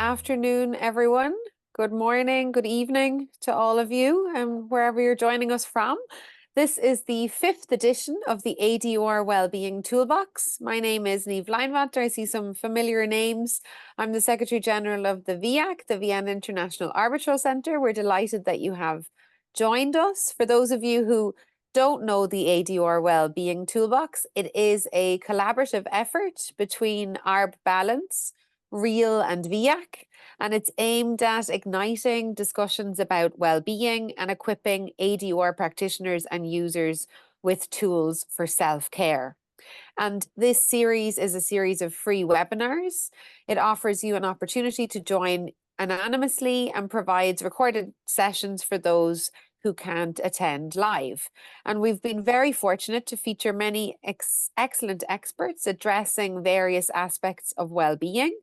afternoon, everyone. Good morning, good evening to all of you, wherever you're joining us from. This is the 5th edition of the ADR Wellbeing Toolbox. My name is Niamh Leinwather. I see some familiar names. I'm the Secretary General of the VIAC, the Vienna International Arbitral Centre. We're delighted that you have joined us. For those of you who don't know the ADR Wellbeing Toolbox, it is a collaborative effort between ARBalance, R.E.A.L and VIAC, and it's aimed at igniting discussions about well-being and equipping ADR practitioners and users with tools for self-care. And this series is a series of free webinars. It offers you an opportunity to join anonymously and provides recorded sessions for those who can't attend live. And we've been very fortunate to feature many excellent experts addressing various aspects of well-being.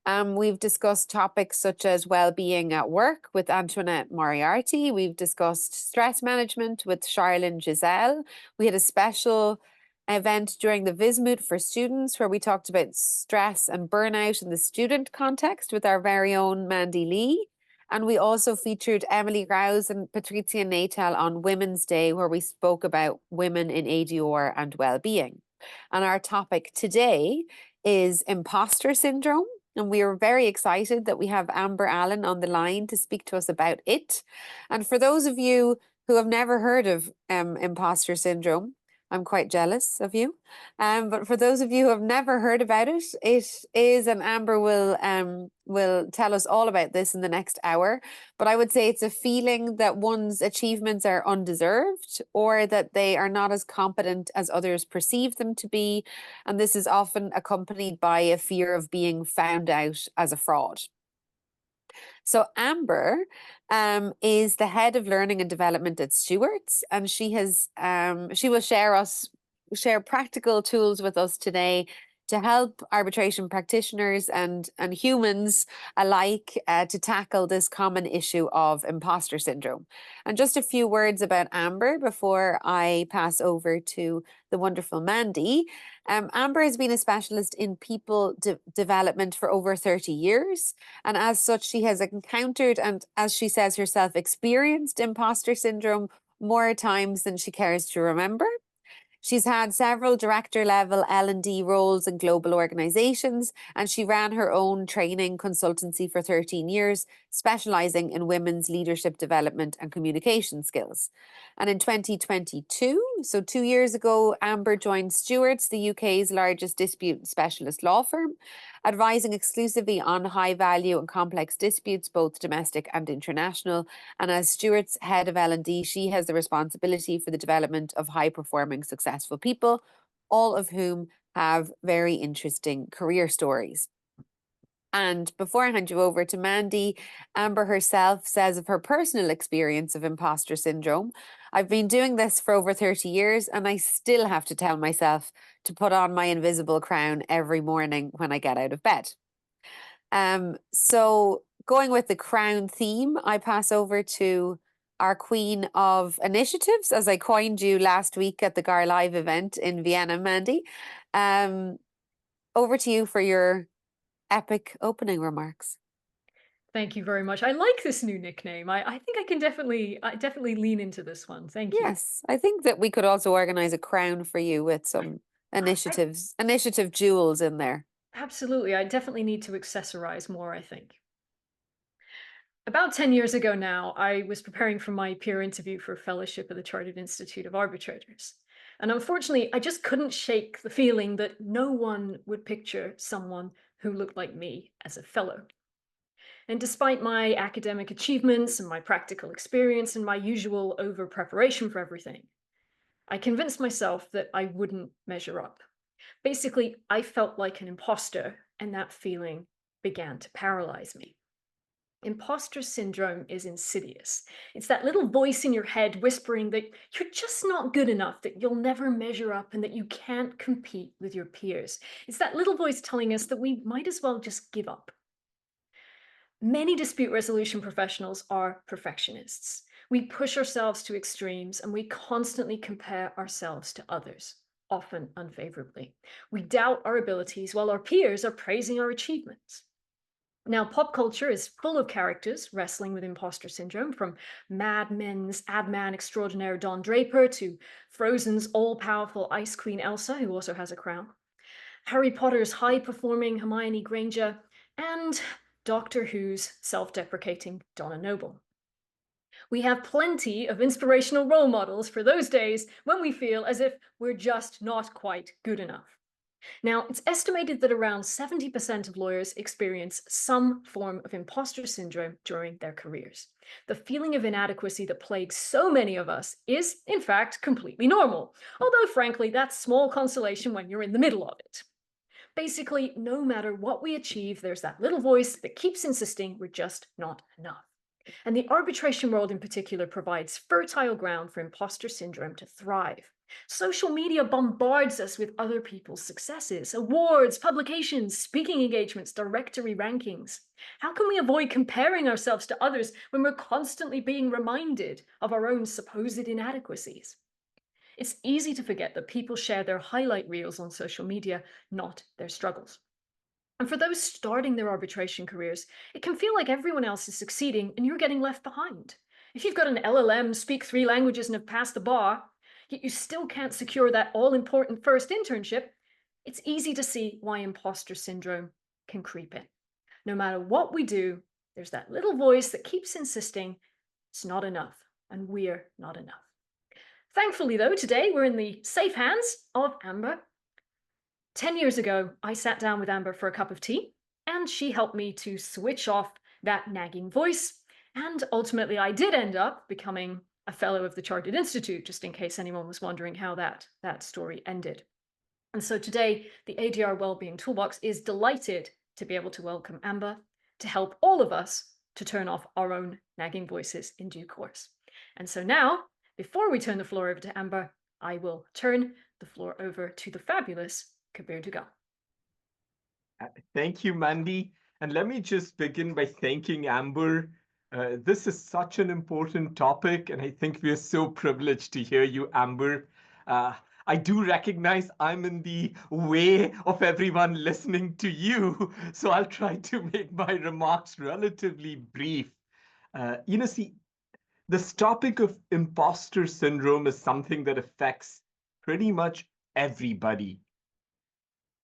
We've discussed topics such as well-being at work with Antoinette Moriarty. We've discussed stress management with Charlene Giselle. We had a special event during the Vismut for students where we talked about stress and burnout in the student context with our very own Mandy Lee. And we also featured Emily Rouse and Patricia Natal on Women's Day, where we spoke about women in ADR and well-being. And our topic today is imposter syndrome. And we are very excited that we have Amber Allan on the line to speak to us about it. And for those of you who have never heard of imposter syndrome, I'm quite jealous of you. But for those of you who have never heard about it, it is, and Amber will tell us all about this in the next hour. But I would say it's a feeling that one's achievements are undeserved or that they are not as competent as others perceive them to be. And this is often accompanied by a fear of being found out as a fraud. So Amber is the head of learning and development at Stewarts, and she will share practical tools with us today to help arbitration practitioners and humans alike to tackle this common issue of imposter syndrome. And just a few words about Amber before I pass over to the wonderful Mandy. Amber has been a specialist in people development for over 30 years. And as such, she has encountered and, as she says herself, experienced imposter syndrome more times than she cares to remember. She's had several director-level L&D roles in global organizations, and she ran her own training consultancy for 13 years, specializing in women's leadership development and communication skills. And in 2022, so 2 years ago, Amber joined Stewarts, the UK's largest dispute specialist law firm, advising exclusively on high-value and complex disputes, both domestic and international. And as Stewarts' head of L&D, she has the responsibility for the development of high-performing, successful people, all of whom have very interesting career stories. And before I hand you over to Mandy, Amber herself says of her personal experience of imposter syndrome, I've been doing this for over 30 years and I still have to tell myself to put on my invisible crown every morning when I get out of bed. So going with the crown theme, I pass over to our queen of initiatives, as I coined you last week at the GAR Live event in Vienna, Mandy. Over to you for your epic opening remarks. Thank you very much. I like this new nickname. I think I can definitely lean into this one. Thank you. Yes, I think that we could also organize a crown for you with some initiative jewels in there. Absolutely. I definitely need to accessorize more, I think. About 10 years ago now, I was preparing for my peer interview for a fellowship at the Chartered Institute of Arbitrators. And unfortunately, I just couldn't shake the feeling that no one would picture someone who looked like me as a fellow. And despite my academic achievements and my practical experience and my usual over-preparation for everything, I convinced myself that I wouldn't measure up. Basically, I felt like an imposter, and that feeling began to paralyze me. Imposter syndrome is insidious. It's that little voice in your head whispering that you're just not good enough, that you'll never measure up, and that you can't compete with your peers. It's that little voice telling us that we might as well just give up. Many dispute resolution professionals are perfectionists. We push ourselves to extremes and we constantly compare ourselves to others, often unfavorably. We doubt our abilities while our peers are praising our achievements. Now, pop culture is full of characters wrestling with imposter syndrome, from Mad Men's ad man extraordinaire Don Draper to Frozen's all powerful Ice Queen Elsa, who also has a crown, Harry Potter's high performing Hermione Granger, and Doctor Who's self deprecating Donna Noble. We have plenty of inspirational role models for those days when we feel as if we're just not quite good enough. Now, it's estimated that around 70% of lawyers experience some form of imposter syndrome during their careers. The feeling of inadequacy that plagues so many of us is, in fact, completely normal, although, frankly, that's small consolation when you're in the middle of it. Basically, no matter what we achieve, there's that little voice that keeps insisting we're just not enough. And the arbitration world in particular provides fertile ground for imposter syndrome to thrive. Social media bombards us with other people's successes, awards, publications, speaking engagements, directory rankings. How can we avoid comparing ourselves to others when we're constantly being reminded of our own supposed inadequacies? It's easy to forget that people share their highlight reels on social media, not their struggles. And for those starting their arbitration careers, it can feel like everyone else is succeeding and you're getting left behind. If you've got an LLM, speak 3 languages, and have passed the bar, yet you still can't secure that all important first internship, it's easy to see why imposter syndrome can creep in. No matter what we do, there's that little voice that keeps insisting it's not enough and we're not enough. Thankfully, though, today we're in the safe hands of Amber. 10 years ago, I sat down with Amber for a cup of tea, and she helped me to switch off that nagging voice. And ultimately, I did end up becoming a fellow of the Chartered Institute, just in case anyone was wondering how that story ended. And so today, the ADR Wellbeing Toolbox is delighted to be able to welcome Amber to help all of us to turn off our own nagging voices in due course. And so now, before we turn the floor over to Amber, I will turn the floor over to the fabulous Kabir Duggal. Thank you, Mandy. And let me just begin by thanking Amber. This is such an important topic, and I think we are so privileged to hear you, Amber. I do recognize I'm in the way of everyone listening to you, so I'll try to make my remarks relatively brief. See, this topic of imposter syndrome is something that affects pretty much everybody.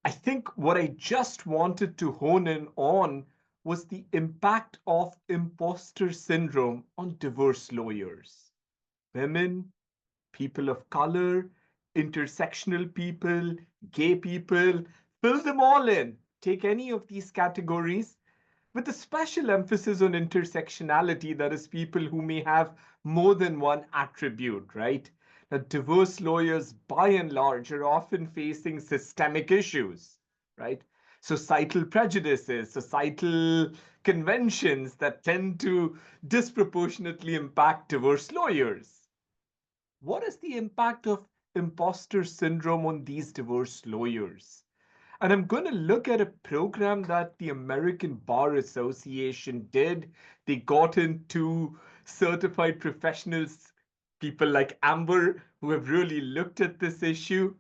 I think what I just wanted to hone in on was the impact of imposter syndrome on diverse lawyers, women, people of color, intersectional people, gay people, fill them all in. Take any of these categories with a special emphasis on intersectionality, that is, people who may have more than one attribute, right? Now, diverse lawyers, by and large, are often facing systemic issues, right? Societal prejudices, societal conventions that tend to disproportionately impact diverse lawyers. What is the impact of imposter syndrome on these diverse lawyers? And I'm going to look at a program that the American Bar Association did. They got into certified professionals, people like Amber, who have really looked at this issue.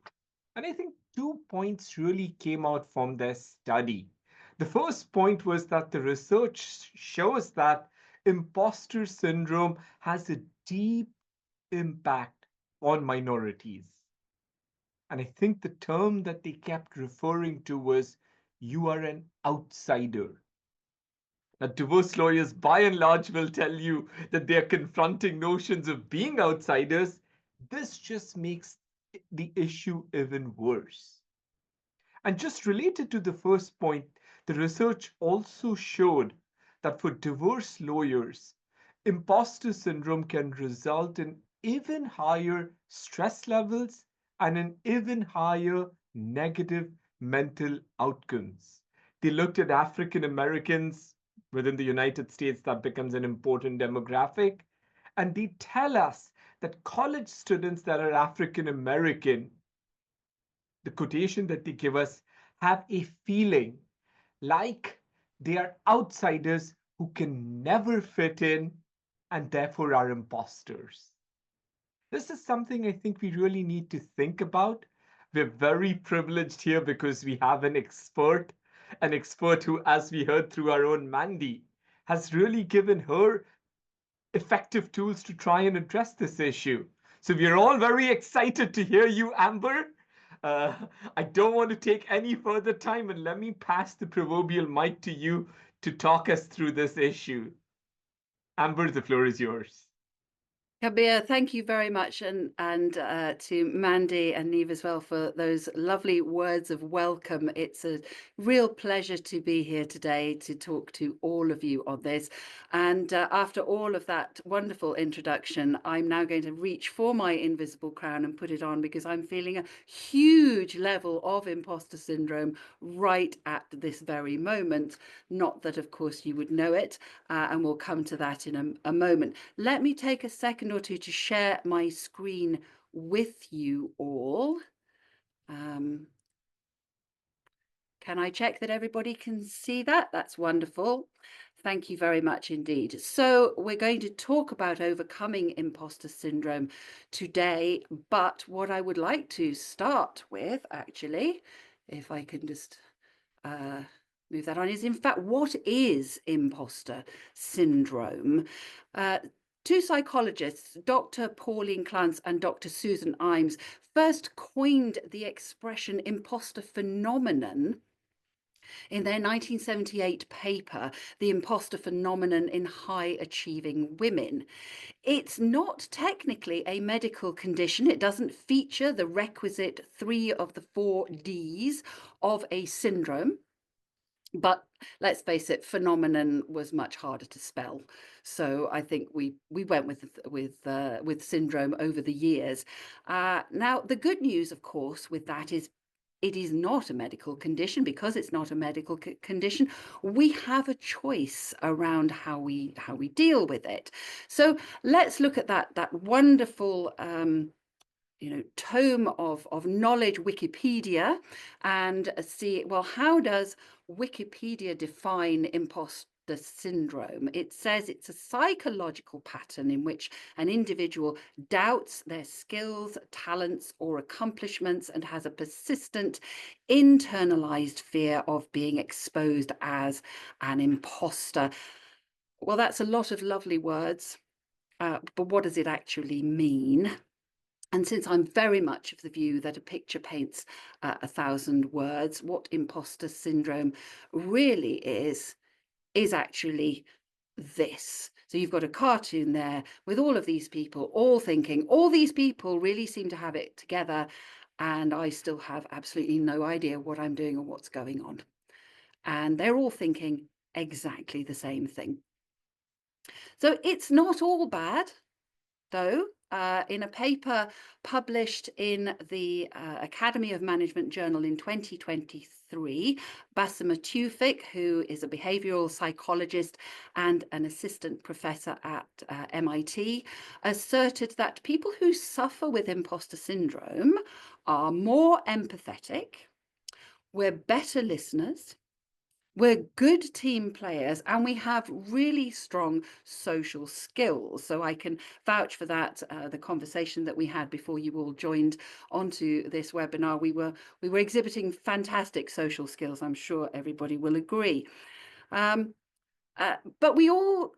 And I think 2 points really came out from their study. The first point was that the research shows that imposter syndrome has a deep impact on minorities. And I think the term that they kept referring to was you are an outsider. Now, divorce lawyers by and large will tell you that they are confronting notions of being outsiders. This just makes the issue even worse. And just related to the first point, the research also showed that for divorce lawyers, imposter syndrome can result in even higher stress levels and an even higher negative mental outcomes. They looked at African Americans within the United States, that becomes an important demographic. And they tell us that college students that are African American, the quotation that they give us, have a feeling like they are outsiders who can never fit in and therefore are imposters. This is something I think we really need to think about. We're very privileged here because we have an expert an expert who, as we heard through our own Mandy, has really given her effective tools to try and address this issue. So we are all very excited to hear you, Amber. I don't want to take any further time, and let me pass the proverbial mic to you to talk us through this issue. Amber, the floor is yours. Kabir, thank you very much, and to Mandy and Niamh as well for those lovely words of welcome. It's a real pleasure to be here today to talk to all of you on this. And after all of that wonderful introduction, I'm now going to reach for my invisible crown and put it on, because I'm feeling a huge level of imposter syndrome right at this very moment. Not that, of course, you would know it, and we'll come to that in a moment. Let me take a second or two to share my screen with you all. Can I check that everybody can see that? That's wonderful. Thank you very much indeed. So we're going to talk about overcoming imposter syndrome today, but what I would like to start with, actually, if I can just move that on, is in fact, what is imposter syndrome? Two psychologists, Dr. Pauline Clance and Dr. Susan Imes, first coined the expression imposter phenomenon in their 1978 paper, The Imposter Phenomenon in High Achieving Women. It's not technically a medical condition. It doesn't feature the requisite 3 of the 4 Ds of a syndrome. But let's face it, phenomenon was much harder to spell. So I think we went with syndrome over the years. Now, the good news, of course, with that is it is not a medical condition. Because it's not a medical condition, we have a choice around how we deal with it. So let's look at that wonderful tome of knowledge, Wikipedia, and see, well, how does Wikipedia define imposter syndrome? It says it's a psychological pattern in which an individual doubts their skills, talents, or accomplishments and has a persistent internalized fear of being exposed as an imposter. Well, that's a lot of lovely words, but what does it actually mean? And since I'm very much of the view that a picture paints 1,000 words, what imposter syndrome really is actually this. So you've got a cartoon there with all of these people all thinking, all these people really seem to have it together, and I still have absolutely no idea what I'm doing or what's going on. And they're all thinking exactly the same thing. So it's not all bad, though. In a paper published in the Academy of Management Journal in 2023, Basima Tewfik, who is a behavioral psychologist and an assistant professor at MIT, asserted that people who suffer with imposter syndrome are more empathetic, we're better listeners, we're good team players, and we have really strong social skills. So I can vouch for that. The conversation that we had before you all joined onto this webinar, we were exhibiting fantastic social skills. I'm sure everybody will agree. But we all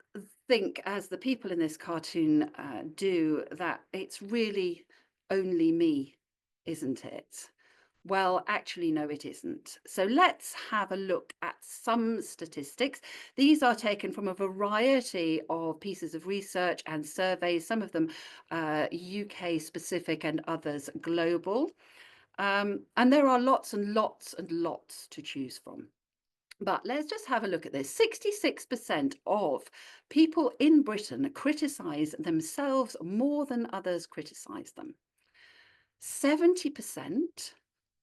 think, as the people in this cartoon do, that it's really only me, isn't it? Well, actually, no, it isn't. So let's have a look at some statistics. These are taken from a variety of pieces of research and surveys, some of them UK specific and others global. And there are lots and lots and lots to choose from. But let's just have a look at this. 66% of people in Britain criticise themselves more than others criticise them. 70%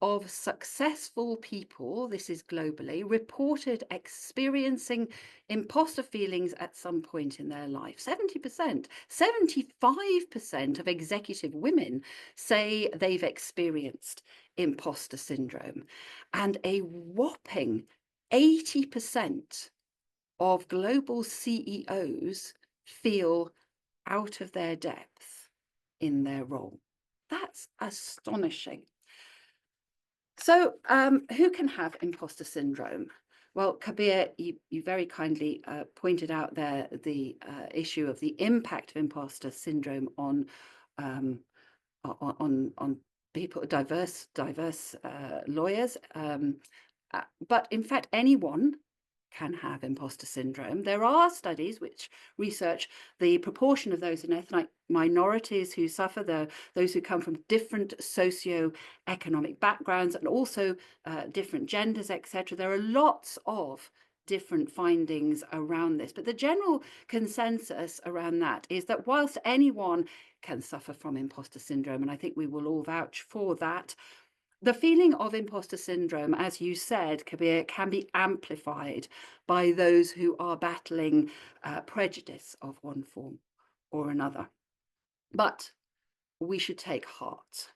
of successful people, this is globally, reported experiencing imposter feelings at some point in their life. 70%. 75% of executive women say they've experienced imposter syndrome. And a whopping 80% of global CEOs feel out of their depth in their role. That's astonishing. So who can have imposter syndrome? Well, Kabir, you very kindly pointed out there the issue of the impact of imposter syndrome on people, diverse lawyers. But in fact, anyone can have imposter syndrome. There are studies which research the proportion of those in ethnic minorities who suffer, those who come from different socio-economic backgrounds, and also different genders, etc. There are lots of different findings around this, but the general consensus around that is that whilst anyone can suffer from imposter syndrome, and I think we will all vouch for that, the feeling of imposter syndrome, as you said, Kabir, can be amplified by those who are battling prejudice of one form or another. But we should take heart,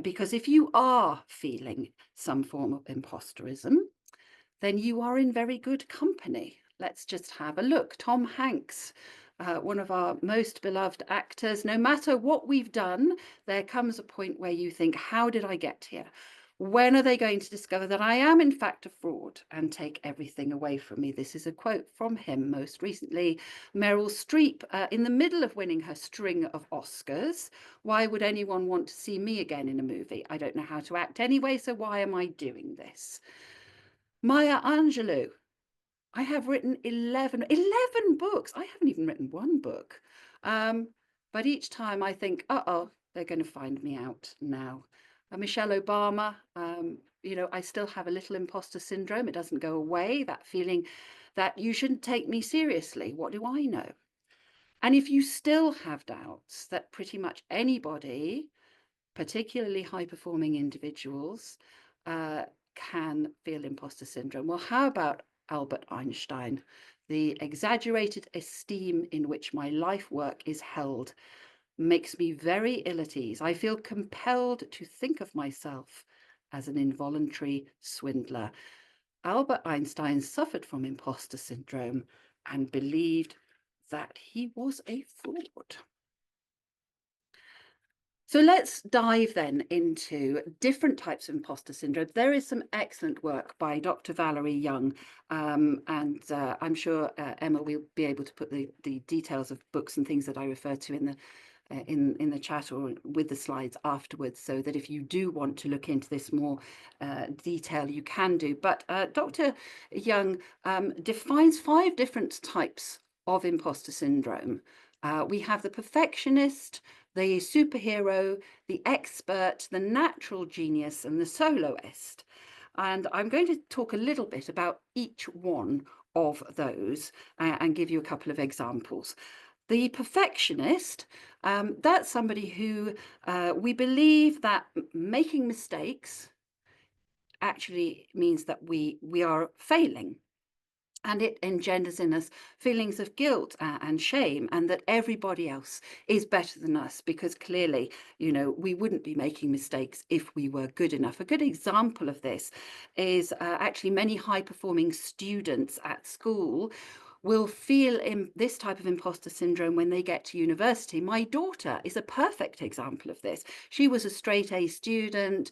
because if you are feeling some form of imposterism, then you are in very good company. Let's just have a look. Tom Hanks, one of our most beloved actors. No matter what we've done, there comes a point where you think, how did I get here? When are they going to discover that I am in fact a fraud and take everything away from me? This is a quote from him. Most recently, Meryl Streep, in the middle of winning her string of Oscars. Why would anyone want to see me again in a movie? I don't know how to act anyway, so why am I doing this? Maya Angelou, I have written 11 books. I haven't even written one book. But each time I think, uh-oh, they're going to find me out now. Michelle Obama, you know, I still have a little imposter syndrome. It doesn't go away, that feeling that you shouldn't take me seriously. What do I know? And if you still have doubts that pretty much anybody, particularly high-performing individuals, can feel imposter syndrome. Well, how about Albert Einstein? The exaggerated esteem in which my life work is held makes me very ill at ease. I feel compelled to think of myself as an involuntary swindler. Albert Einstein suffered from imposter syndrome and believed that he was a fraud. So let's dive then into different types of imposter syndrome. There is some excellent work by Dr. Valerie Young, and I'm sure Emma will be able to put the details of books and things that I refer to in the chat or with the slides afterwards, so that if you do want to look into this more detail, you can do. But Dr. Young defines 5 different types of imposter syndrome. We have the perfectionist, the superhero, the expert, the natural genius, and the soloist. And I'm going to talk a little bit about each one of those and give you a couple of examples. The perfectionist, that's somebody who we believe that making mistakes actually means that we are failing. And it engenders in us feelings of guilt and shame, and that everybody else is better than us, because clearly, you know, we wouldn't be making mistakes if we were good enough. A good example of this is actually many high-performing students at school will feel in this type of imposter syndrome when they get to university. My daughter is a perfect example of this. She was a straight A student.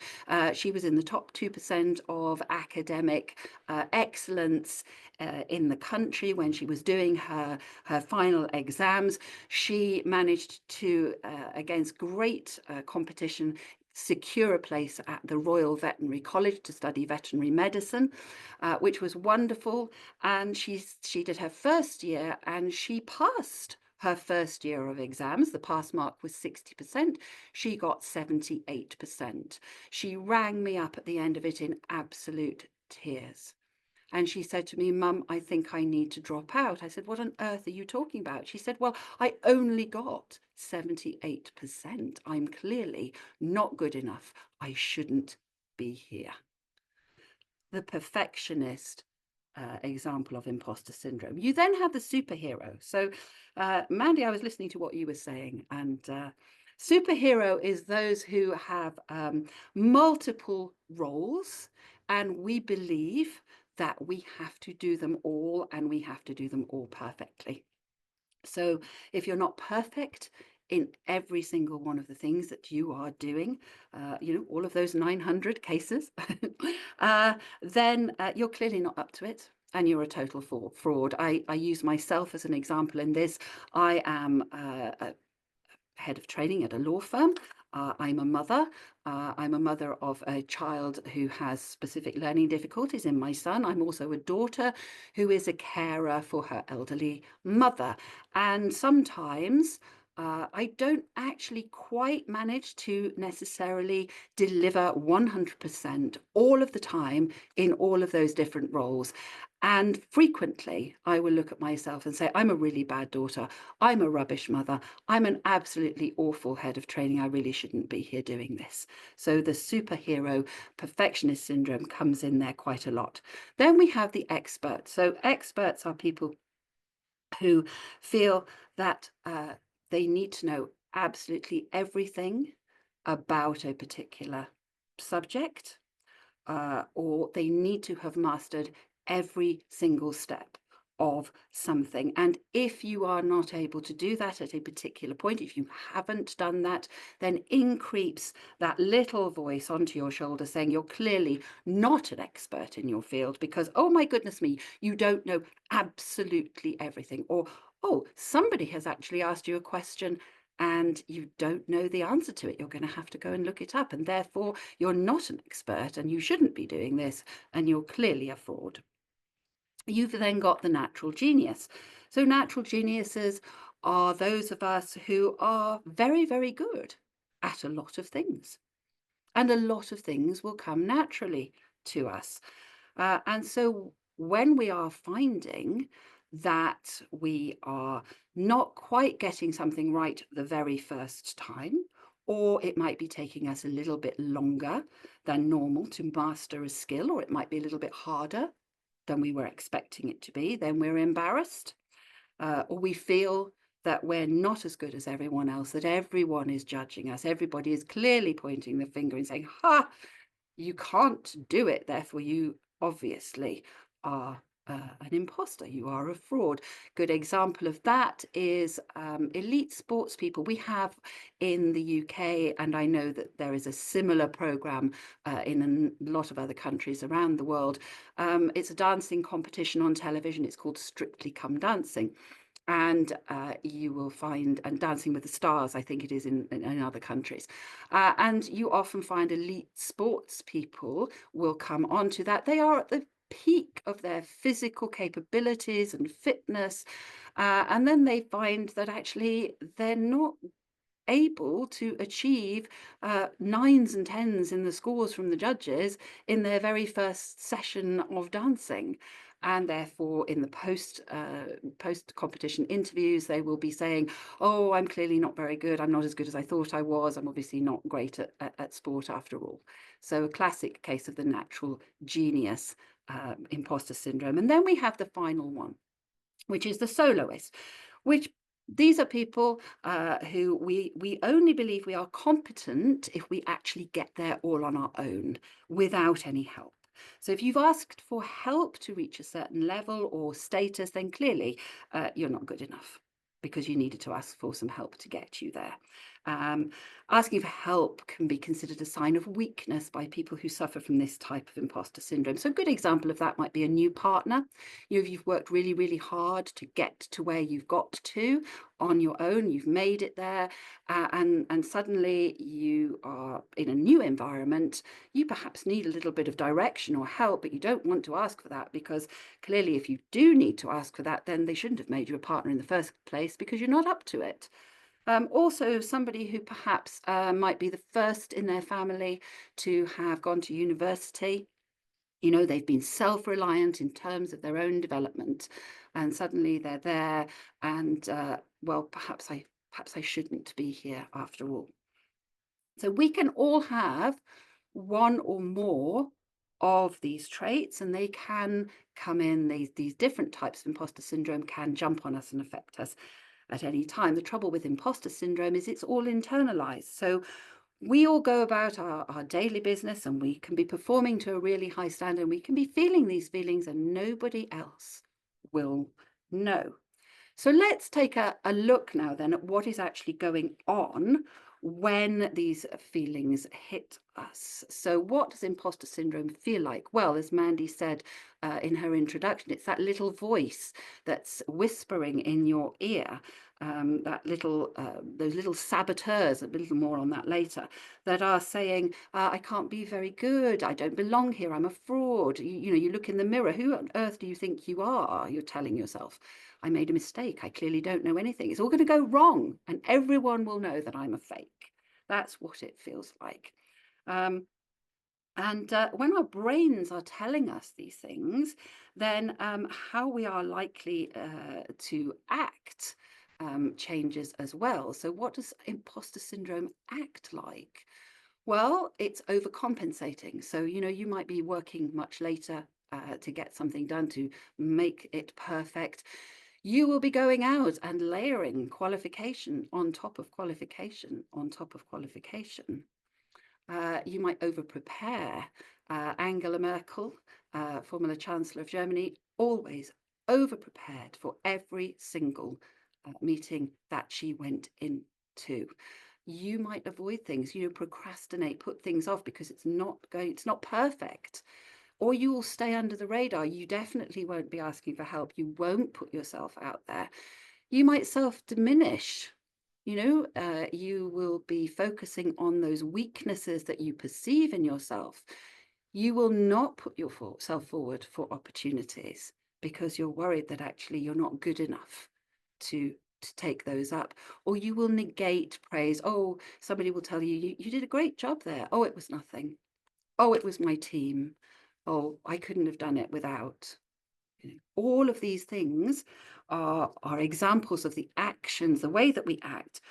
She was in the top 2% of academic excellence in the country when she was doing her final exams. She managed to, against great competition, secure a place at the Royal Veterinary College to study veterinary medicine, which was wonderful. And she did her first year and she passed her first year of exams. The pass mark was 60%. She got 78%. She rang me up at the end of it in absolute tears. And she said to me, "Mum, I think I need to drop out." I said, "What on earth are you talking about?" She said, "Well, I only got 78%. I'm clearly not good enough. I shouldn't be here." The perfectionist example of imposter syndrome. You then have the superhero. So, Mandy, I was listening to what you were saying, and superhero is those who have multiple roles, and we believe that we have to do them all, and we have to do them all perfectly. So if you're not perfect in every single one of the things that you are doing, all of those 900 cases, then you're clearly not up to it. And you're a total fraud. I use myself as an example in this. I am a head of training at a law firm. I'm a mother. I'm a mother of a child who has specific learning difficulties in my son. I'm also a daughter who is a carer for her elderly mother. And sometimes I don't actually quite manage to necessarily deliver 100% all of the time in all of those different roles. And frequently I will look at myself and say, I'm a really bad daughter. I'm a rubbish mother. I'm an absolutely awful head of training. I really shouldn't be here doing this. So the superhero perfectionist syndrome comes in there quite a lot. Then we have the experts. So experts are people who feel that they need to know absolutely everything about a particular subject, or they need to have mastered every single step of something. And if you are not able to do that at a particular point, if you haven't done that, then in creeps that little voice onto your shoulder saying you're clearly not an expert in your field because, oh my goodness me, you don't know absolutely everything. Or, oh, somebody has actually asked you a question and you don't know the answer to it. You're going to have to go and look it up. And therefore, you're not an expert and you shouldn't be doing this. And you're clearly a fraud. You've then got the natural genius. So natural geniuses are those of us who are very, very good at a lot of things. And a lot of things will come naturally to us. And so when we are finding that we are not quite getting something right the very first time, or it might be taking us a little bit longer than normal to master a skill, or it might be a little bit harder than we were expecting it to be, then we're embarrassed, or we feel that we're not as good as everyone else, that everyone is judging us, everybody is clearly pointing the finger and saying, ha, you can't do it, therefore you obviously are an imposter, you are a fraud. Good example of that is elite sports people. We have in the UK, and I know that there is a similar program in a lot of other countries around the world. It's a dancing competition on television. It's called Strictly Come Dancing. And you will find, and Dancing with the Stars, I think it is in other countries. And you often find elite sports people will come onto that. They are at the peak of their physical capabilities and fitness. And then they find that actually they're not able to achieve 9s and 10s in the scores from the judges in their very first session of dancing. And therefore, in the post competition interviews, they will be saying, oh, I'm clearly not very good. I'm not as good as I thought I was. I'm obviously not great at sport after all. So a classic case of the natural genius imposter syndrome. And then we have the final one, which is the soloist, which these are people who we only believe we are competent if we actually get there all on our own without any help. So if you've asked for help to reach a certain level or status, then clearly you're not good enough because you needed to ask for some help to get you there. Asking for help can be considered a sign of weakness by people who suffer from this type of imposter syndrome. So a good example of that might be a new partner. You've worked really, really hard to get to where you've got to on your own. You've made it there, and suddenly you are in a new environment. You perhaps need a little bit of direction or help, but you don't want to ask for that because clearly if you do need to ask for that, then they shouldn't have made you a partner in the first place because you're not up to it. Also, somebody who perhaps might be the first in their family to have gone to university. You know, they've been self-reliant in terms of their own development, and suddenly they're there and, well, perhaps I shouldn't be here after all. So we can all have one or more of these traits, and they can come in, these different types of imposter syndrome can jump on us and affect us at any time. The trouble with imposter syndrome is it's all internalized. So we all go about our daily business and we can be performing to a really high standard and we can be feeling these feelings and nobody else will know. So let's take a look now then at what is actually going on when these feelings hit us. So what does imposter syndrome feel like? Well, as Mandy said in her introduction, it's that little voice that's whispering in your ear, those little saboteurs, a little more on that later, that are saying, I can't be very good, I don't belong here, I'm a fraud. You know, you look in the mirror, who on earth do you think you are? You're telling yourself. I made a mistake. I clearly don't know anything. It's all going to go wrong, and everyone will know that I'm a fake. That's what it feels like. When our brains are telling us these things, then how we are likely to act changes as well. So what does imposter syndrome act like? Well, it's overcompensating. So, you know, you might be working much later to get something done, to make it perfect. You will be going out and layering qualification on top of qualification on top of qualification. You might over-prepare. Angela Merkel, former Chancellor of Germany, always over-prepared for every single meeting that she went into. You might avoid things, you know, procrastinate, put things off because it's not perfect. Or you will stay under the radar. You definitely won't be asking for help. You won't put yourself out there. You might self-diminish. You know, you will be focusing on those weaknesses that you perceive in yourself. You will not put yourself forward for opportunities because you're worried that actually you're not good enough to take those up. Or you will negate praise. Oh, somebody will tell you, you did a great job there. Oh, it was nothing. Oh, it was my team. Oh, I couldn't have done it without. You know, all of these things are examples of the actions, the way that we act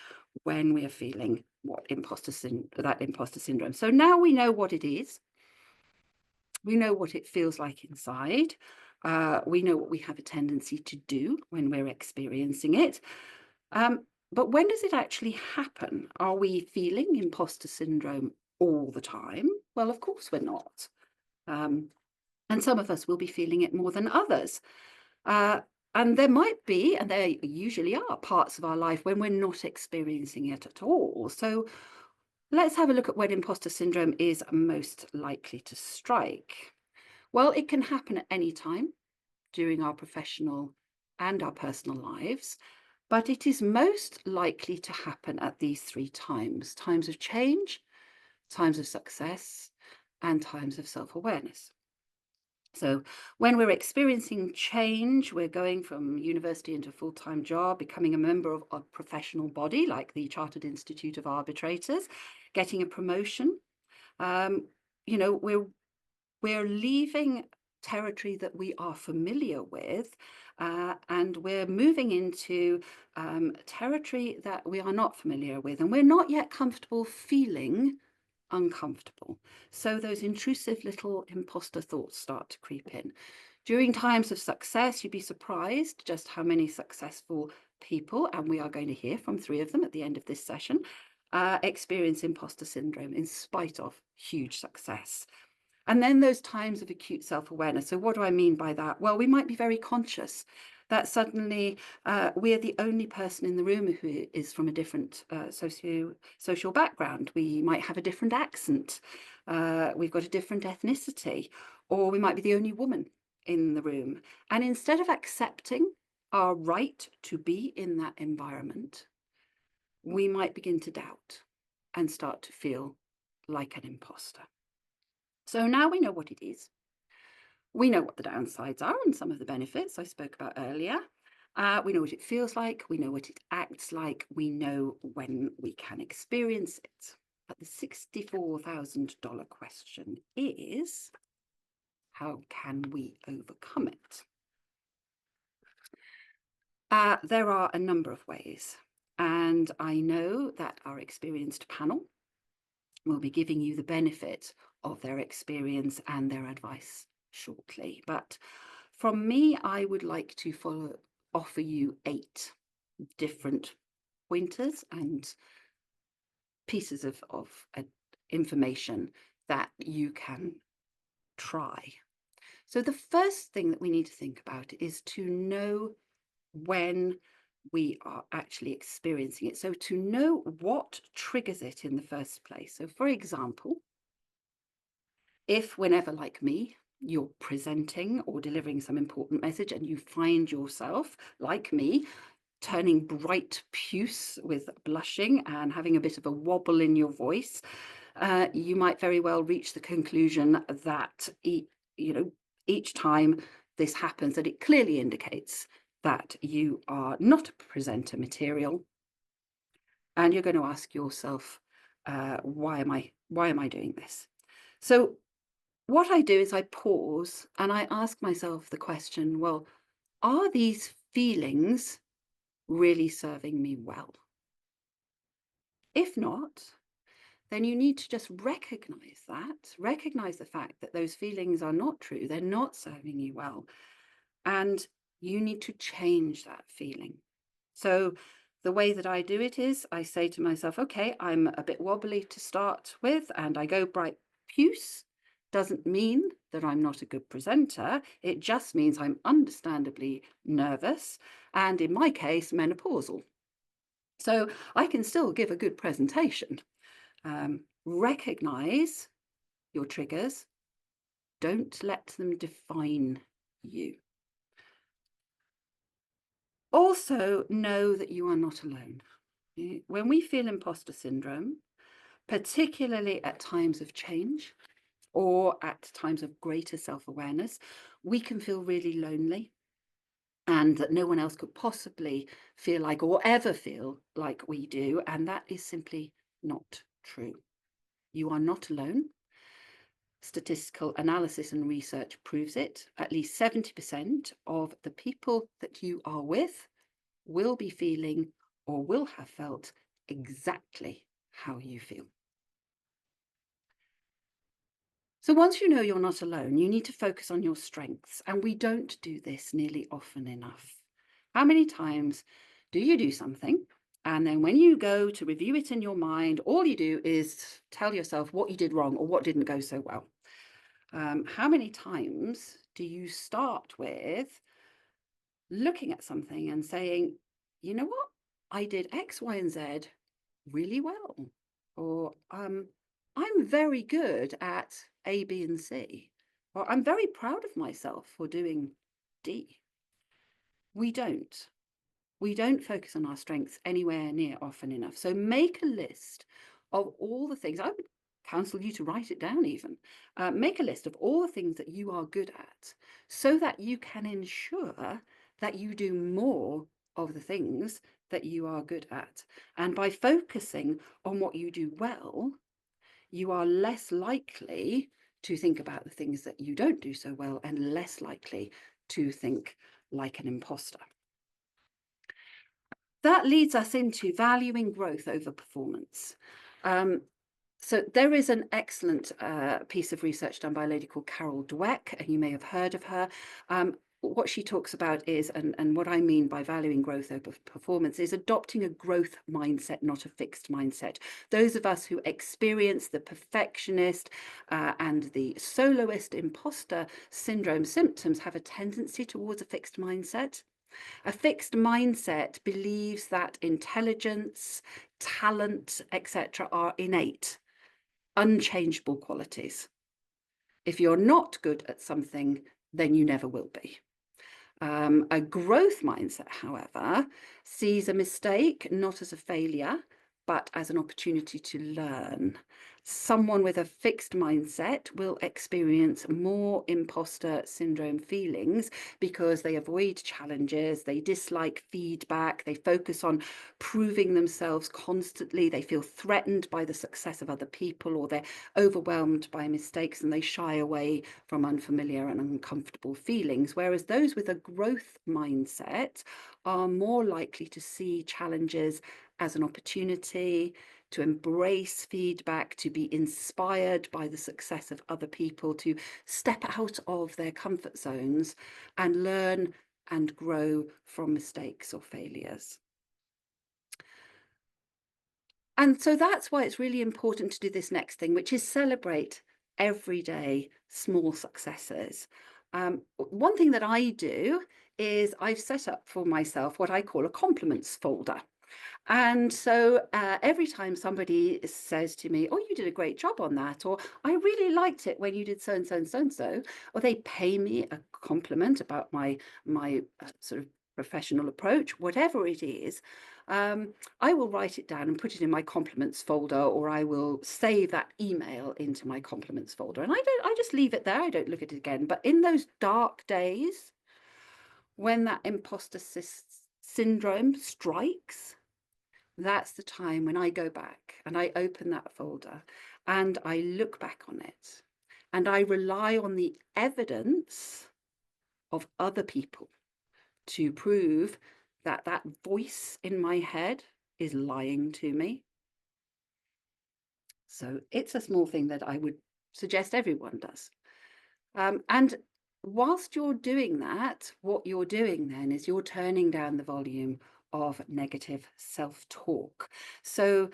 when we are feeling that imposter syndrome. So now we know what it is. We know what it feels like inside. We know what we have a tendency to do when we're experiencing it. But when does it actually happen? Are we feeling imposter syndrome all the time? Well, of course we're not. And some of us will be feeling it more than others. And there might be, and there usually are, parts of our life when we're not experiencing it at all. So let's have a look at when imposter syndrome is most likely to strike. Well, it can happen at any time during our professional and our personal lives, but it is most likely to happen at these 3 times: times of change, times of success, and times of self-awareness. So when we're experiencing change, we're going from university into a full-time job, becoming a member of a professional body like the Chartered Institute of Arbitrators, getting a promotion. You know, we're leaving territory that we are familiar with, and we're moving into territory that we are not familiar with, and we're not yet comfortable feeling uncomfortable. So those intrusive little imposter thoughts start to creep in. During times of success, you'd be surprised just how many successful people, and we are going to hear from 3 of them at the end of this session, experience imposter syndrome in spite of huge success. And then those times of acute self-awareness. So what do I mean by that? Well, we might be very conscious that suddenly we're the only person in the room who is from a different social background. We might have a different accent. We've got a different ethnicity, or we might be the only woman in the room. And instead of accepting our right to be in that environment, we might begin to doubt and start to feel like an imposter. So now we know what it is. We know what the downsides are and some of the benefits I spoke about earlier. We know what it feels like. We know what it acts like. We know when we can experience it. But the $64,000 question is, how can we overcome it? There are a number of ways. And I know that our experienced panel will be giving you the benefit of their experience and their advice shortly. But from me, I would like to offer you 8 different pointers and pieces of information that you can try. So the first thing that we need to think about is to know when we are actually experiencing it. So to know what triggers it in the first place. So for example, if whenever, like me, you're presenting or delivering some important message and you find yourself, like me, turning bright puce with blushing and having a bit of a wobble in your voice, you might very well reach the conclusion that each time this happens, that it clearly indicates that you are not a presenter material, and you're going to ask yourself, why am I doing this? So what I do is I pause and I ask myself the question, well, are these feelings really serving me well? If not, then you need to just recognize the fact that those feelings are not true, they're not serving you well, and you need to change that feeling. So the way that I do it is I say to myself, okay, I'm a bit wobbly to start with, and I go bright puce. Doesn't mean that I'm not a good presenter. It just means I'm understandably nervous, and in my case, menopausal. So I can still give a good presentation. Recognize your triggers. Don't let them define you. Also, know that you are not alone. When we feel imposter syndrome, particularly at times of change or at times of greater self-awareness, we can feel really lonely, and that no one else could possibly feel like or ever feel like we do. And that is simply not true. You are not alone. Statistical analysis and research proves it. At least 70% of the people that you are with will be feeling or will have felt exactly how you feel. So once you know you're not alone, you need to focus on your strengths, and we don't do this nearly often enough. How many times do you do something, and then when you go to review it in your mind, all you do is tell yourself what you did wrong or what didn't go so well? How many times do you start with looking at something and saying, you know what, I did X, Y, and Z really well, or I'm very good at A, B, and C, or I'm very proud of myself for doing D. We don't focus on our strengths anywhere near often enough. So make a list of all the things. I would counsel you to write it down even. Make a list of all the things that you are good at, so that you can ensure that you do more of the things that you are good at. And by focusing on what you do well, you are less likely to think about the things that you don't do so well, and less likely to think like an imposter. That leads us into valuing growth over performance. So there is an excellent piece of research done by a lady called Carol Dweck, and you may have heard of her. What she talks about is, and what I mean by valuing growth over performance, is adopting a growth mindset, not a fixed mindset. Those of us who experience the perfectionist and the soloist imposter syndrome symptoms have a tendency towards a fixed mindset. A fixed mindset believes that intelligence, talent, etc. are innate, unchangeable qualities. If you're not good at something, then you never will be. A growth mindset, however, sees a mistake not as a failure, but as an opportunity to learn. Someone with a fixed mindset will experience more imposter syndrome feelings because they avoid challenges, they dislike feedback, they focus on proving themselves constantly, they feel threatened by the success of other people, or they're overwhelmed by mistakes and they shy away from unfamiliar and uncomfortable feelings. Whereas those with a growth mindset are more likely to see challenges as an opportunity, to embrace feedback, to be inspired by the success of other people, to step out of their comfort zones and learn and grow from mistakes or failures. And so that's why it's really important to do this next thing, which is celebrate everyday small successes. One thing that I do is I've set up for myself what I call a compliments folder. And so every time somebody says to me, oh, you did a great job on that, or I really liked it when you did so and so and so and so, or they pay me a compliment about my sort of professional approach, whatever it is, I will write it down and put it in my compliments folder, or I will save that email into my compliments folder. And I just leave it there. I don't look at it again. But in those dark days, when that imposter syndrome strikes, that's the time when I go back and I open that folder and I look back on it and I rely on the evidence of other people to prove that that voice in my head is lying to me. So it's a small thing that I would suggest everyone does. And whilst you're doing that, what you're doing then is you're turning down the volume of negative self-talk. So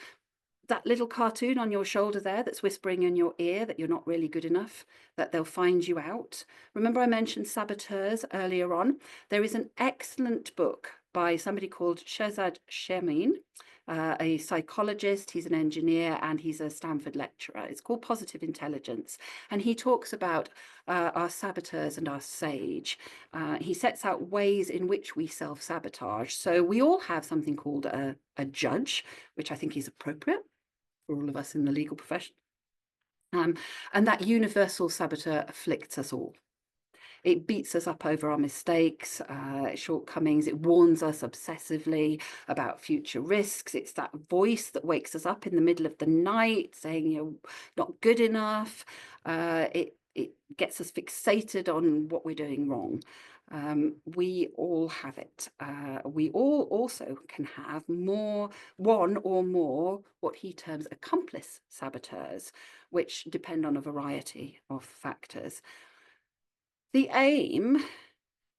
that little cartoon on your shoulder there that's whispering in your ear that you're not really good enough, that they'll find you out. Remember I mentioned saboteurs earlier on? There is an excellent book by somebody called Shehzad Shameen, a psychologist, he's an engineer, and he's a Stanford lecturer. It's called Positive Intelligence. And he talks about our saboteurs and our sage. He sets out ways in which we self-sabotage. So we all have something called a judge, which I think is appropriate for all of us in the legal profession. And that universal saboteur afflicts us all. It beats us up over our mistakes, shortcomings. It warns us obsessively about future risks. It's that voice that wakes us up in the middle of the night saying you're not good enough. It gets us fixated on what we're doing wrong. We all have it. We all also can have one or more what he terms accomplice saboteurs, which depend on a variety of factors. The aim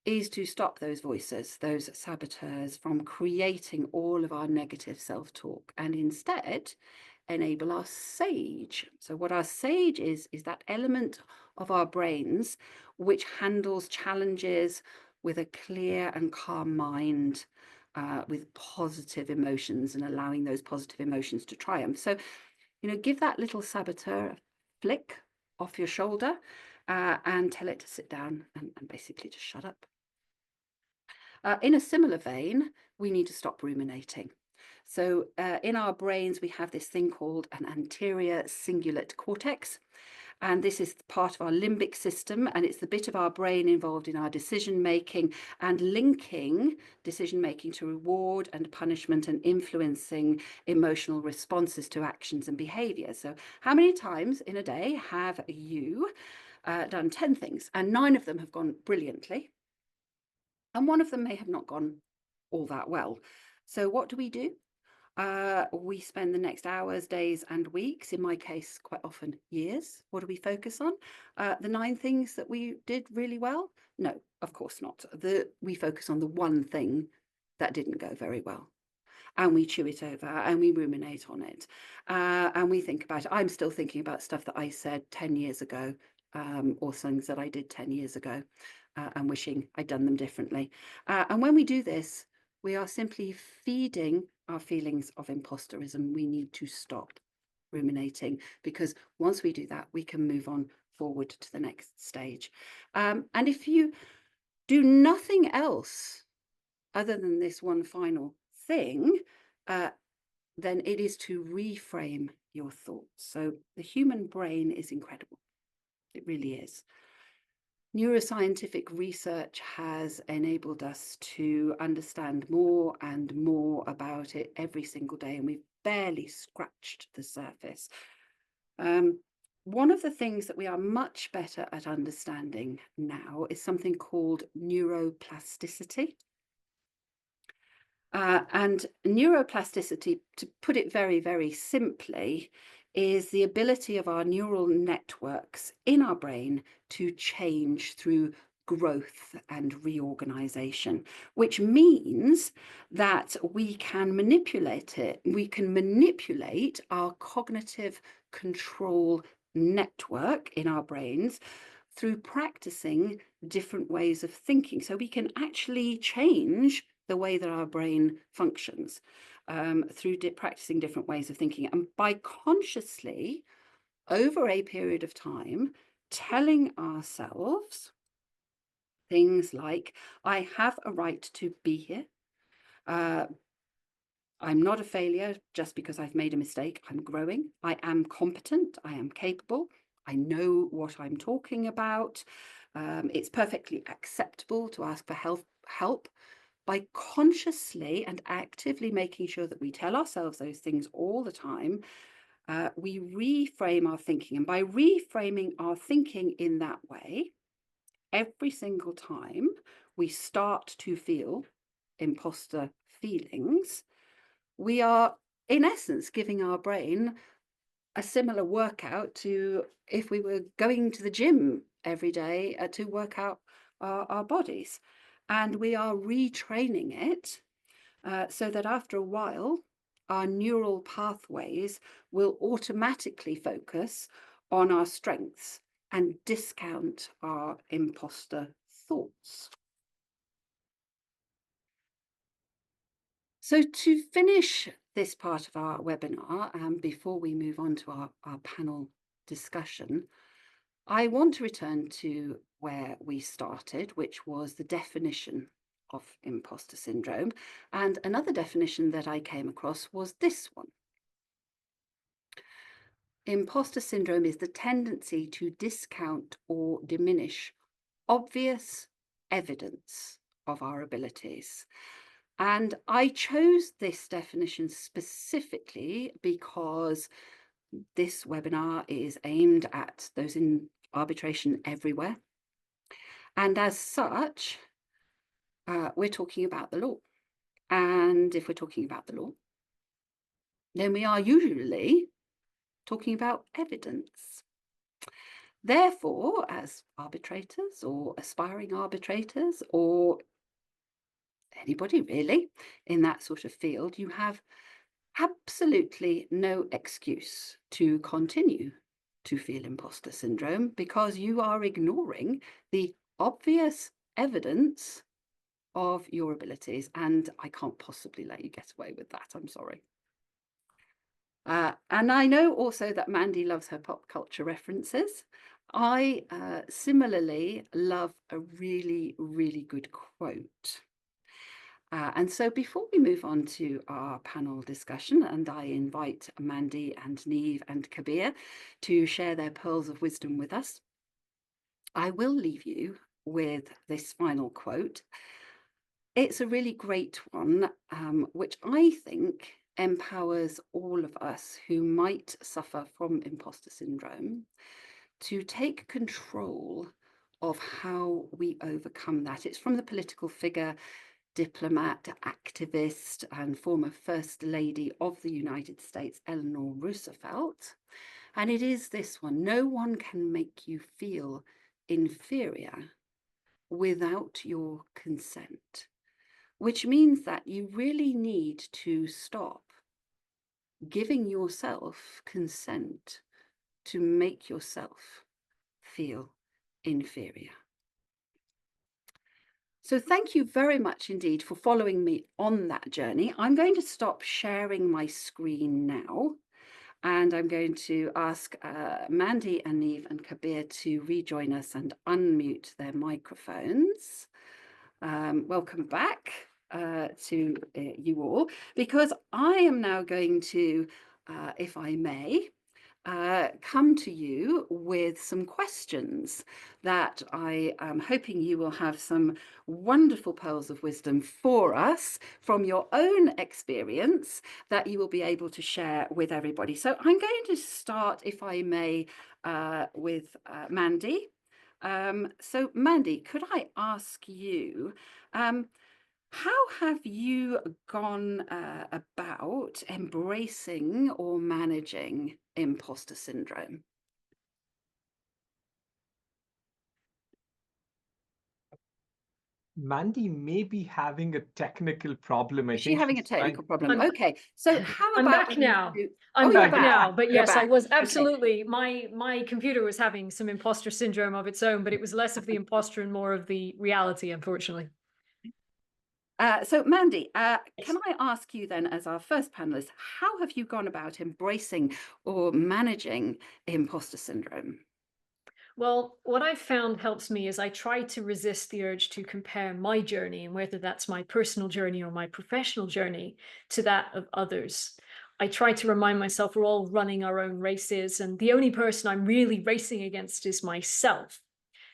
is to stop those voices, those saboteurs, from creating all of our negative self-talk, and instead enable our sage. So what our sage is that element of our brains which handles challenges with a clear and calm mind, with positive emotions and allowing those positive emotions to triumph. So, give that little saboteur a flick off your shoulder and tell it to sit down and basically just shut up. In a similar vein, we need to stop ruminating. So in our brains, we have this thing called an anterior cingulate cortex. And this is part of our limbic system, and it's the bit of our brain involved in our decision making and linking decision making to reward and punishment and influencing emotional responses to actions and behavior. So how many times in a day have you done 10 things and 9 of them have gone brilliantly and 1 of them may have not gone all that well? So what do? We spend the next hours, days and weeks, in my case quite often years. What do we focus on? The 9 things that we did really well? No, of course not. We focus on the one thing that didn't go very well. And we chew it over and we ruminate on it. And we think about it. I'm still thinking about stuff that I said 10 years ago, or things that I did 10 years ago, and wishing I'd done them differently. And when we do this, we are simply feeding our feelings of imposterism. We need to stop ruminating, because once we do that, we can move on forward to the next stage. And if you do nothing else other than this one final thing, then it is to reframe your thoughts. So the human brain is incredible. It really is. Neuroscientific research has enabled us to understand more and more about it every single day, and we've barely scratched the surface. One of the things that we are much better at understanding now is something called neuroplasticity. And neuroplasticity, to put it very, very simply, is the ability of our neural networks in our brain to change through growth and reorganization, which means that we can manipulate it. We can manipulate our cognitive control network in our brains through practicing different ways of thinking. So we can actually change the way that our brain functions through practicing different ways of thinking. And by consciously, over a period of time, telling ourselves things like, I have a right to be here. I'm not a failure just because I've made a mistake. I'm growing. I am competent. I am capable. I know what I'm talking about. It's perfectly acceptable to ask for help. By consciously and actively making sure that we tell ourselves those things all the time, we reframe our thinking. And by reframing our thinking in that way, every single time we start to feel imposter feelings, we are, in essence, giving our brain a similar workout to if we were going to the gym every day to work out our bodies. And we are retraining it so that after a while, our neural pathways will automatically focus on our strengths and discount our imposter thoughts. So to finish this part of our webinar, before we move on to our panel discussion, I want to return to where we started, which was the definition of imposter syndrome. And another definition that I came across was this one. Imposter syndrome is the tendency to discount or diminish obvious evidence of our abilities. And I chose this definition specifically because this webinar is aimed at those in arbitration everywhere. And as such, we're talking about the law. And if we're talking about the law, then we are usually talking about evidence. Therefore, as arbitrators or aspiring arbitrators or anybody really in that sort of field, you have absolutely no excuse to continue to feel imposter syndrome because you are ignoring the obvious evidence of your abilities. And I can't possibly let you get away with that. I'm sorry. And I know also that Mandy loves her pop culture references. I similarly love a really, really good quote. And so before we move on to our panel discussion, and I invite Mandy and Niamh and Kabir to share their pearls of wisdom with us, I will leave you with this final quote. It's a really great one, which I think empowers all of us who might suffer from imposter syndrome to take control of how we overcome that. It's from the political figure, diplomat, activist, and former First Lady of the United States, Eleanor Roosevelt. And it is this one: no one can make you feel inferior without your consent, which means that you really need to stop giving yourself consent to make yourself feel inferior. So thank you very much indeed for following me on that journey. I'm going to stop sharing my screen now, and I'm going to ask Mandy and Niamh and Kabir to rejoin us and unmute their microphones. Welcome back to you all, because I am now going to, if I may, come to you with some questions that I am hoping you will have some wonderful pearls of wisdom for us from your own experience that you will be able to share with everybody. So I'm going to start, if I may, with Mandy. So Mandy, could I ask you, how have you gone about embracing or managing imposter syndrome? Mandy may be having a technical problem. I Is she think having a she's trying. technical problem? I'm, Okay, so how I'm about back we now. do- I'm Oh, you're back now. But You're yes, I back. was Okay. absolutely, my computer was having some imposter syndrome of its own, but it was less of the imposter and more of the reality, unfortunately. So Mandy, Yes. can I ask you then, as our first panelist, how have you gone about embracing or managing imposter syndrome? Well, what I've found helps me is I try to resist the urge to compare my journey, and whether that's my personal journey or my professional journey, to that of others. I try to remind myself we're all running our own races, and the only person I'm really racing against is myself.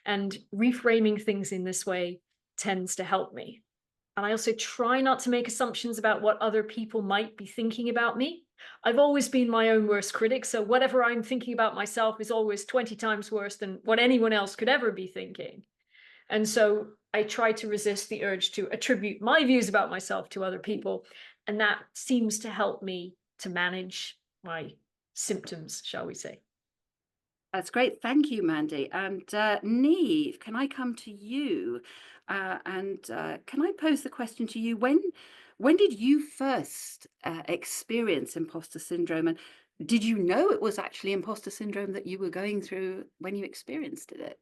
And reframing things in this way tends to help me. And I also try not to make assumptions about what other people might be thinking about me. I've always been my own worst critic, so whatever I'm thinking about myself is always 20 times worse than what anyone else could ever be thinking. And so I try to resist the urge to attribute my views about myself to other people. And that seems to help me to manage my symptoms, shall we say. That's great. Thank you, Mandy. And Niamh, can I come to you? Can I pose the question to you? When did you first experience imposter syndrome? And did you know it was actually imposter syndrome that you were going through when you experienced it?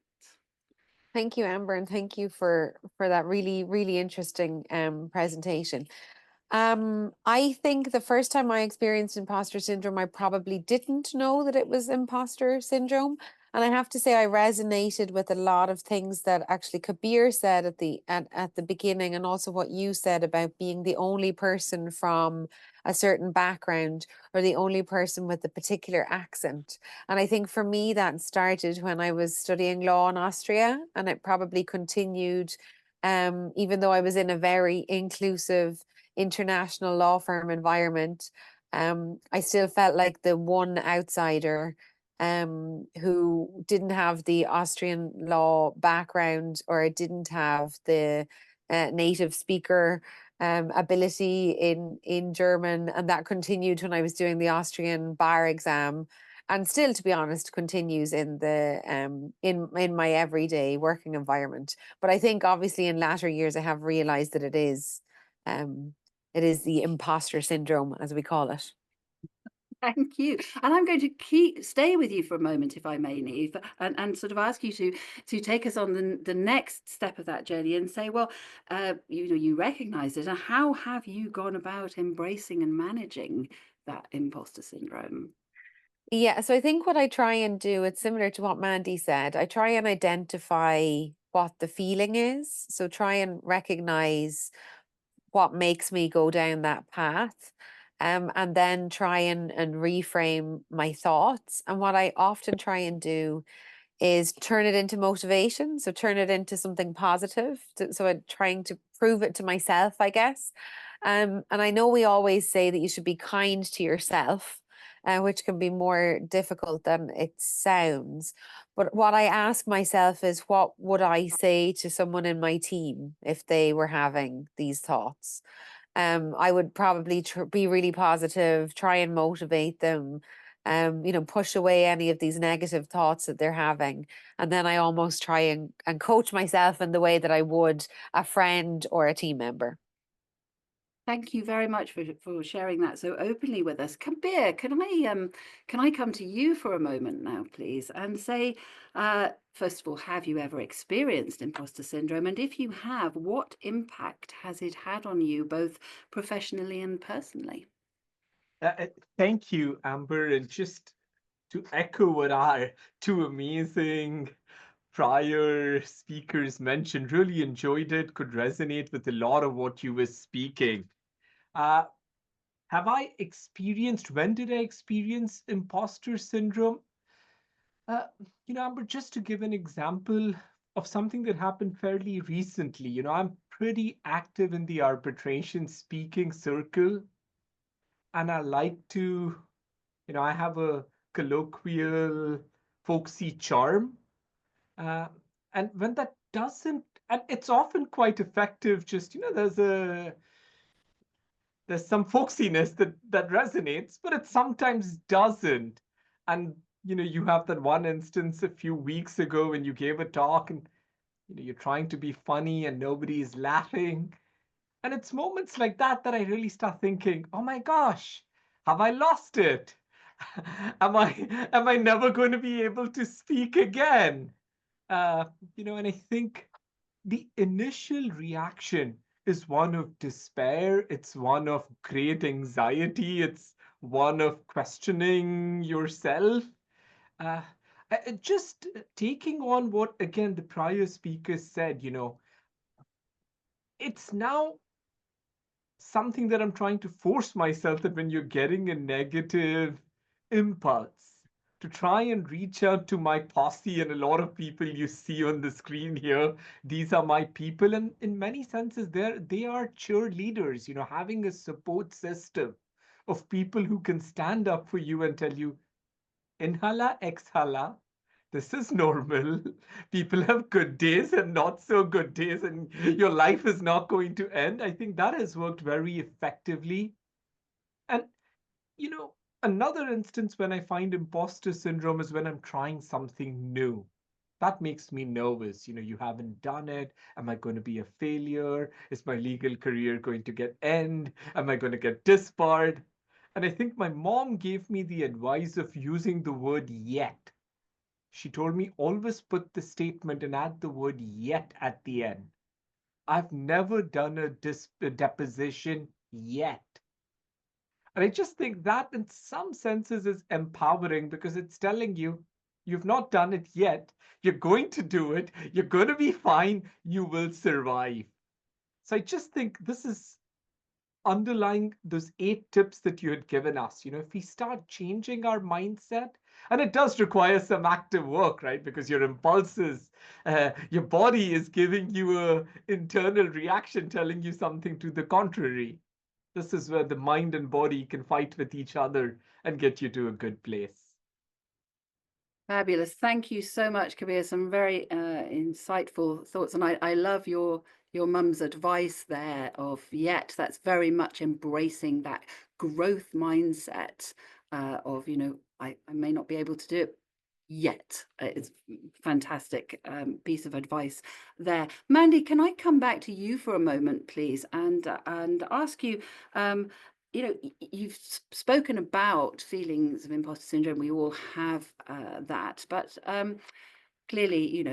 Thank you, Amber, and thank you for that really, really interesting presentation. I think the first time I experienced imposter syndrome, I probably didn't know that it was imposter syndrome. And I have to say I resonated with a lot of things that actually Kabir said at the beginning, and also what you said about being the only person from a certain background or the only person with a particular accent. And I think for me that started when I was studying law in Austria, and it probably continued even though I was in a very inclusive international law firm environment, I still felt like the one outsider who didn't have the Austrian law background or didn't have the native speaker ability in German, and that continued when I was doing the Austrian bar exam, and still, to be honest, continues in the in my everyday working environment. But I think obviously in latter years I have realized that it is the imposter syndrome, as we call it. Thank you. And I'm going to stay with you for a moment, if I may, Niamh, and sort of ask you to take us on the next step of that journey and say, well, you recognize it. And how have you gone about embracing and managing that imposter syndrome? Yeah, so I think what I try and do, it's similar to what Mandy said. I try and identify what the feeling is. So try and recognize what makes me go down that path. And then try and reframe my thoughts. And what I often try and do is turn it into motivation. So turn it into something positive. So I'm trying to prove it to myself, I guess. And I know we always say that you should be kind to yourself, which can be more difficult than it sounds. But what I ask myself is, what would I say to someone in my team if they were having these thoughts? I would probably be really positive, try and motivate them, push away any of these negative thoughts that they're having. And then I almost try and coach myself in the way that I would a friend or a team member. Thank you very much for sharing that so openly with us. Kabir, can I come to you for a moment now, please, and say, first of all, have you ever experienced imposter syndrome? And if you have, what impact has it had on you, both professionally and personally? Thank you, Amber. And just to echo what our two amazing prior speakers mentioned, really enjoyed it, could resonate with a lot of what you were speaking. Have I experienced, when did I experience imposter syndrome? Amber, just to give an example of something that happened fairly recently, I'm pretty active in the arbitration speaking circle, and I like to, I have a colloquial, folksy charm. And when that doesn't, and it's often quite effective, just, there's some folksiness that resonates, but it sometimes doesn't. And you have that one instance a few weeks ago when you gave a talk, and you're trying to be funny and nobody is laughing. And it's moments like that that I really start thinking, oh my gosh, have I lost it? Am I never going to be able to speak again? And I think the initial reaction is one of despair. It's one of great anxiety. It's one of questioning yourself. Uh, just taking on what, again, the prior speakers said, it's now something that I'm trying to force myself, that when you're getting a negative impulse, to try and reach out to my posse. And a lot of people you see on the screen here, these are my people. And in many senses, they are cheerleaders, having a support system of people who can stand up for you and tell you, inhala, exhala. This is normal. People have good days and not so good days, and your life is not going to end. I think that has worked very effectively. And, you know, another instance when I find imposter syndrome is when I'm trying something new. That makes me nervous. You haven't done it. Am I going to be a failure? Is my legal career going to get end? Am I going to get disbarred? And I think my mom gave me the advice of using the word yet. She told me always put the statement and add the word yet at the end. I've never done a deposition yet. And I just think that in some senses is empowering, because it's telling you you've not done it yet. You're going to do it. You're going to be fine. You will survive. So I just think this is underlying those 8 tips that you had given us. If we start changing our mindset, and it does require some active work, right? Because your impulses, your body is giving you a internal reaction telling you something to the contrary. This is where the mind and body can fight with each other and get you to a good place. Fabulous. Thank you so much, Kabir. Some very insightful thoughts. And I love your mum's advice there of yet. That's very much embracing that growth mindset of, I may not be able to do it yet. It's fantastic piece of advice there. Mandy, can I come back to you for a moment, please, and ask you, you've spoken about feelings of imposter syndrome. We all have that, but clearly,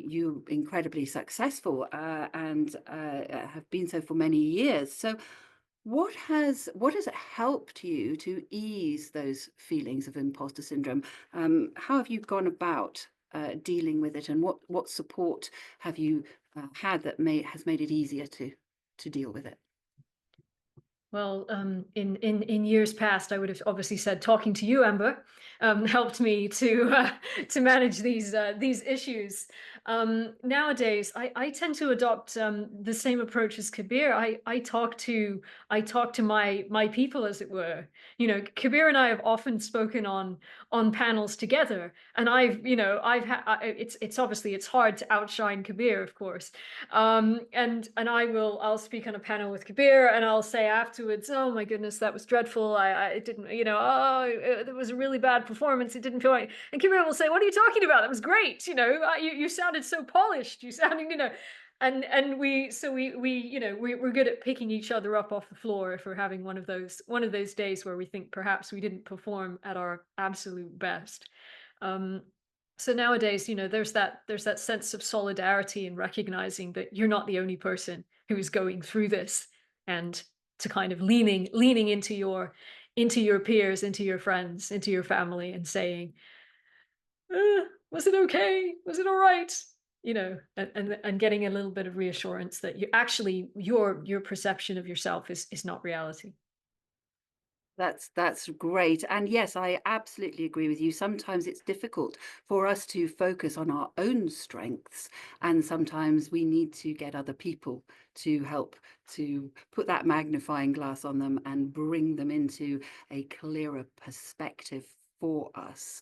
you're incredibly successful and have been so for many years. So what has it helped you to ease those feelings of imposter syndrome? How have you gone about dealing with it, and what support have you had that has made it easier to deal with it? Well, in years past, I would have obviously said talking to you, Amber, helped me to manage these issues. Nowadays, I tend to adopt the same approach as Kabir. I talk to my people, as it were. Kabir and I have often spoken on panels together, and it's obviously it's hard to outshine Kabir, of course. And I'll speak on a panel with Kabir, and I'll say afterwards, oh my goodness, that was dreadful. I didn't, it was a really bad performance. It didn't feel right. And Kabir will say, what are you talking about? That was great. You sounded so polished. You sounded, and we're good at picking each other up off the floor if we're having one of those days where we think perhaps we didn't perform at our absolute best. So nowadays, there's that sense of solidarity and recognizing that you're not the only person who is going through this, and to kind of leaning into your peers, into your friends, into your family, and saying, was it okay? Was it all right? And getting a little bit of reassurance that you actually your perception of yourself is not reality. That's great. And yes, I absolutely agree with you. Sometimes it's difficult for us to focus on our own strengths, and sometimes we need to get other people to help to put that magnifying glass on them and bring them into a clearer perspective for us.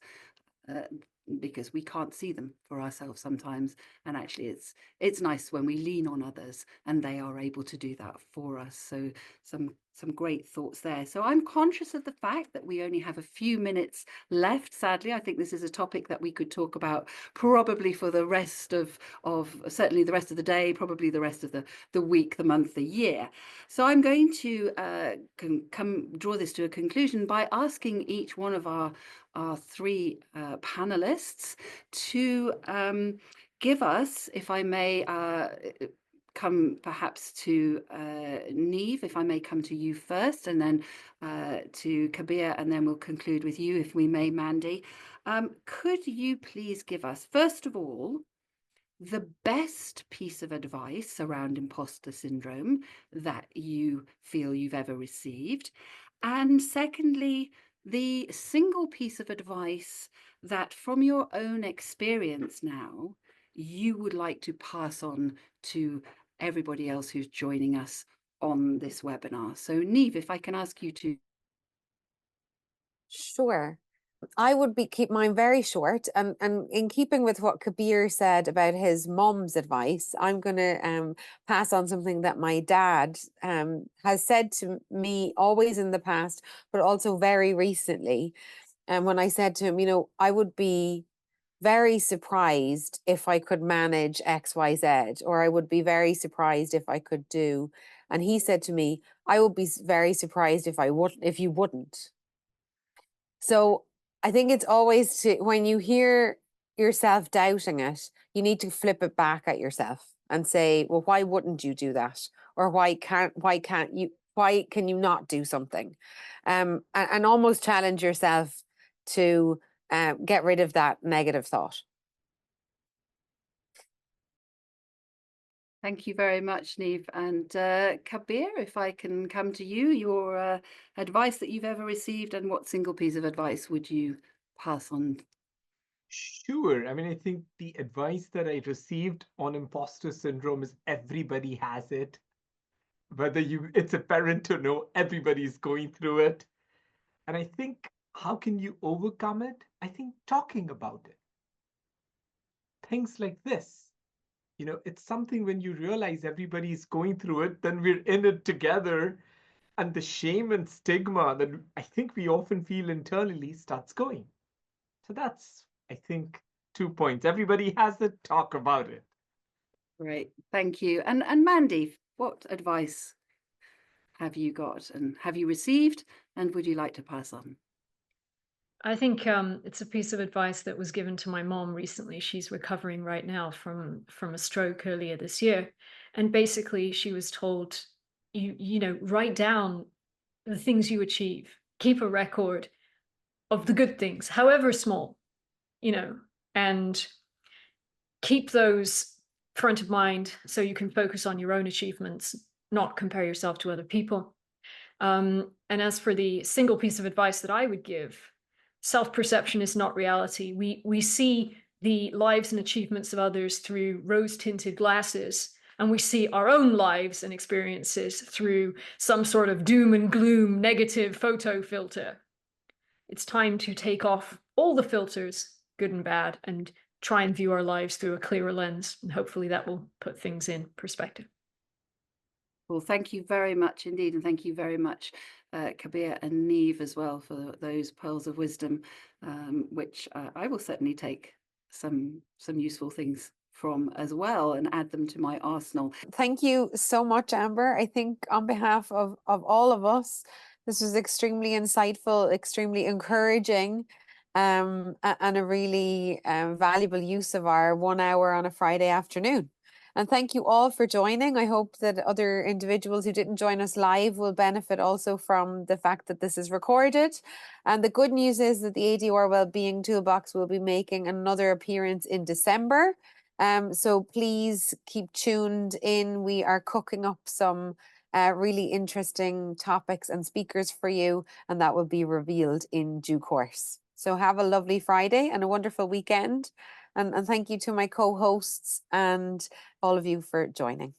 because we can't see them for ourselves sometimes. And actually it's nice when we lean on others and they are able to do that for us. So some great thoughts there. So I'm conscious of the fact that we only have a few minutes left. Sadly, I think this is a topic that we could talk about probably for the rest of certainly the rest of the day, probably the rest of the week, the month, the year. So I'm going to draw this to a conclusion by asking each one of our three panelists to give us, if I may, come perhaps to Niamh, if I may come to you first, and then to Kabir, and then we'll conclude with you, if we may, Mandy. Could you please give us, first of all, the best piece of advice around imposter syndrome that you feel you've ever received? And secondly, the single piece of advice that from your own experience now, you would like to pass on to everybody else who's joining us on this webinar. So Niamh, if I can ask you to. Sure. I would keep mine very short, and in keeping with what Kabir said about his mom's advice, I'm going to pass on something that my dad has said to me always in the past, but also very recently. And when I said to him, you know, I would be very surprised if I could manage XYZ, or I would be very surprised if I could do. And he said to me, I would be very surprised if you wouldn't. So I think it's always when you hear yourself doubting it, you need to flip it back at yourself and say, well, why wouldn't you do that? Or why can you not do something? And almost challenge yourself to get rid of that negative thought. Thank you very much, Niamh. And Kabir, if I can come to you, your advice that you've ever received, and what single piece of advice would you pass on? Sure. I mean, I think the advice that I received on imposter syndrome is everybody has it. Whether it's apparent or no, everybody's going through it. And I think, how can you overcome it? I think talking about it. Things like this. You know, it's something when you realize everybody's going through it, then we're in it together. And the shame and stigma that I think we often feel internally starts going. So that's, I think, 2 points. Everybody has it, talk about it. Great, thank you. And Mandy, what advice have you got and have you received, and would you like to pass on? I think it's a piece of advice that was given to my mom recently. She's recovering right now from a stroke earlier this year. And basically she was told, you know, write down the things you achieve, keep a record of the good things, however small, you know, and keep those front of mind so you can focus on your own achievements, not compare yourself to other people. And as for the single piece of advice that I would give, self-perception is not reality. We see the lives and achievements of others through rose-tinted glasses, and we see our own lives and experiences through some sort of doom and gloom negative photo filter. It's time to take off all the filters, good and bad, and try and view our lives through a clearer lens. And hopefully that will put things in perspective. Well, thank you very much indeed. And thank you very much, Kabir and Niamh as well, for those pearls of wisdom, which I will certainly take some useful things from as well and add them to my arsenal. Thank you so much, Amber. I think on behalf of all of us, this was extremely insightful, extremely encouraging, and a really valuable use of our 1 hour on a Friday afternoon. And thank you all for joining. I hope that other individuals who didn't join us live will benefit also from the fact that this is recorded. And the good news is that the ADR Wellbeing Toolbox will be making another appearance in December. So please keep tuned in. We are cooking up some really interesting topics and speakers for you, and that will be revealed in due course. So have a lovely Friday and a wonderful weekend. And thank you to my co-hosts and all of you for joining.